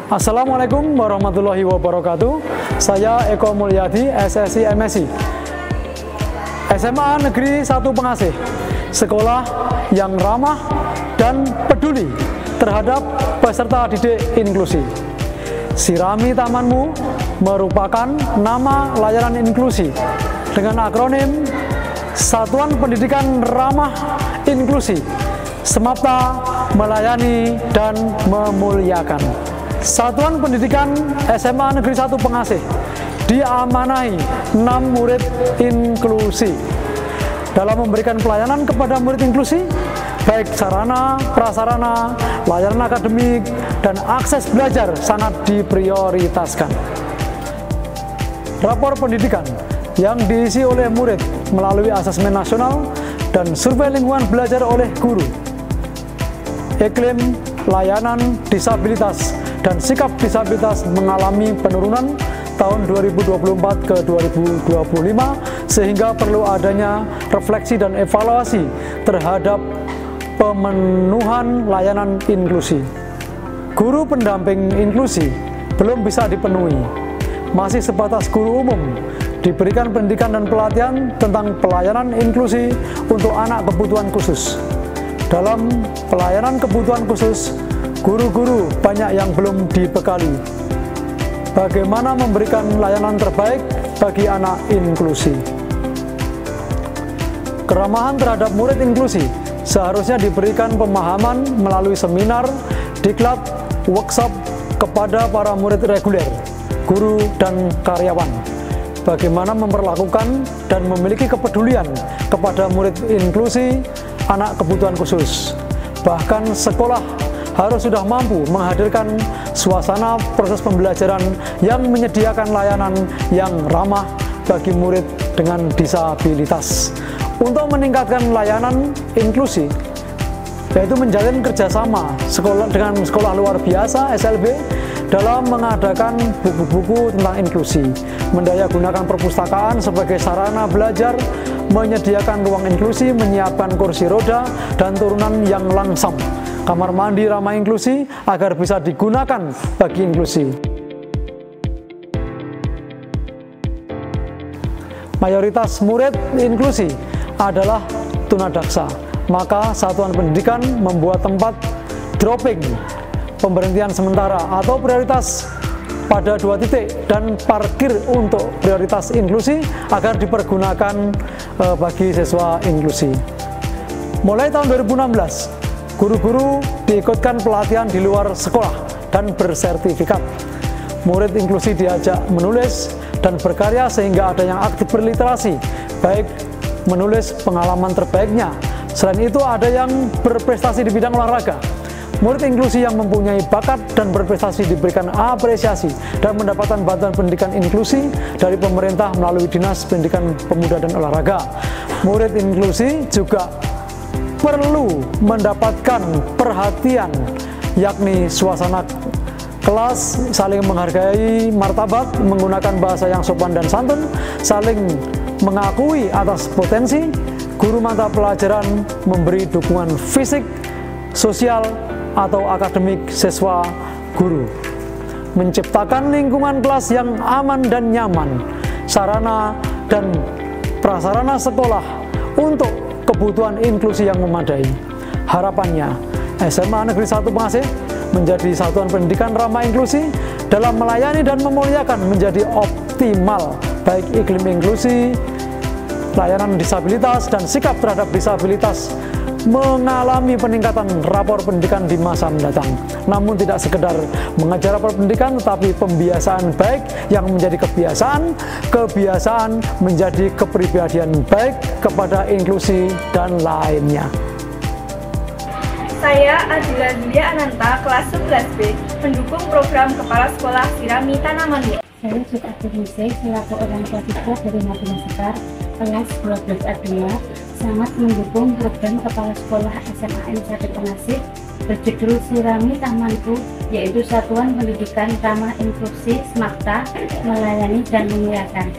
Assalamualaikum warahmatullahi wabarakatuh. Saya Eko Mulyadi, SSI MSI. SMA Negeri 1 Pengasih, sekolah yang ramah dan peduli terhadap peserta didik inklusi. Sirami Tamanmu merupakan nama layanan inklusi dengan akronim Satuan Pendidikan Ramah Inklusi, semata melayani dan memuliakan. Satuan Pendidikan SMA Negeri 1 Pengasih diamanahi 6 murid inklusi. Dalam memberikan pelayanan kepada murid inklusi, baik sarana, prasarana, layanan akademik, dan akses belajar sangat diprioritaskan. Rapor pendidikan yang diisi oleh murid melalui asesmen nasional dan survei lingkungan belajar oleh guru. Iklim layanan disabilitas dan sikap disabilitas mengalami penurunan tahun 2024 ke 2025, sehingga perlu adanya refleksi dan evaluasi terhadap pemenuhan layanan inklusi. Guru pendamping inklusi belum bisa dipenuhi, masih sebatas guru umum. Diberikan pendidikan dan pelatihan tentang pelayanan inklusi untuk anak kebutuhan khusus. Dalam pelayanan kebutuhan khusus, guru-guru banyak yang belum dibekali bagaimana memberikan layanan terbaik bagi anak inklusi. Keramahan terhadap murid inklusi seharusnya diberikan pemahaman melalui seminar, diklat, workshop kepada para murid reguler, guru, dan karyawan. Bagaimana memperlakukan dan memiliki kepedulian kepada murid inklusi anak kebutuhan khusus. Bahkan sekolah harus sudah mampu menghadirkan suasana proses pembelajaran yang menyediakan layanan yang ramah bagi murid dengan disabilitas. Untuk meningkatkan layanan inklusi, yaitu menjalin kerjasama dengan sekolah luar biasa SLB dalam mengadakan buku-buku tentang inklusi, mendayagunakan perpustakaan sebagai sarana belajar, menyediakan ruang inklusi, menyiapkan kursi roda dan turunan yang langsam, kamar mandi ramah inklusi agar bisa digunakan bagi inklusi. Mayoritas murid inklusi adalah tunadaksa, maka Satuan Pendidikan membuat tempat dropping, pemberhentian sementara atau prioritas pada 2 titik dan parkir untuk prioritas inklusi agar dipergunakan bagi siswa inklusi. Mulai tahun 2016, guru-guru diikutkan pelatihan di luar sekolah dan bersertifikat. Murid inklusi diajak menulis dan berkarya sehingga ada yang aktif berliterasi, baik menulis pengalaman terbaiknya. Selain itu ada yang berprestasi di bidang olahraga. Murid inklusi yang mempunyai bakat dan berprestasi diberikan apresiasi dan mendapatkan bantuan pendidikan inklusi dari pemerintah melalui Dinas Pendidikan Pemuda dan Olahraga. Murid inklusi juga perlu mendapatkan perhatian, yakni suasana kelas, saling menghargai martabat, menggunakan bahasa yang sopan dan santun, saling mengakui atas potensi. Guru mata pelajaran memberi dukungan fisik, sosial, atau akademik siswa guru. Menciptakan lingkungan kelas yang aman dan nyaman, sarana dan prasarana sekolah untuk kebutuhan inklusi yang memadai. Harapannya, SMA Negeri 1 Pengasih menjadi satuan pendidikan ramah inklusi dalam melayani dan memuliakan menjadi optimal, baik iklim inklusi, layanan disabilitas, dan sikap terhadap disabilitas mengalami peningkatan rapor pendidikan di masa mendatang. Namun tidak sekedar mengajar rapor pendidikan, tetapi pembiasaan baik yang menjadi kebiasaan, kebiasaan menjadi kepribadian baik kepada inklusi dan lainnya. Saya Adila Julia Ananta, kelas 11B, pendukung program Kepala Sekolah Sirami Tamanmu. Saya Sukati Hussein, selaku orang tua siswa dari Madinah Sekar, kelas 12A2, sangat mendukung program Kepala Sekolah SMA N1 Pengasih berjudul Sirami Tamanku, yaitu Satuan Pendidikan Ramah Inklusi, semata melayani dan memuliakan.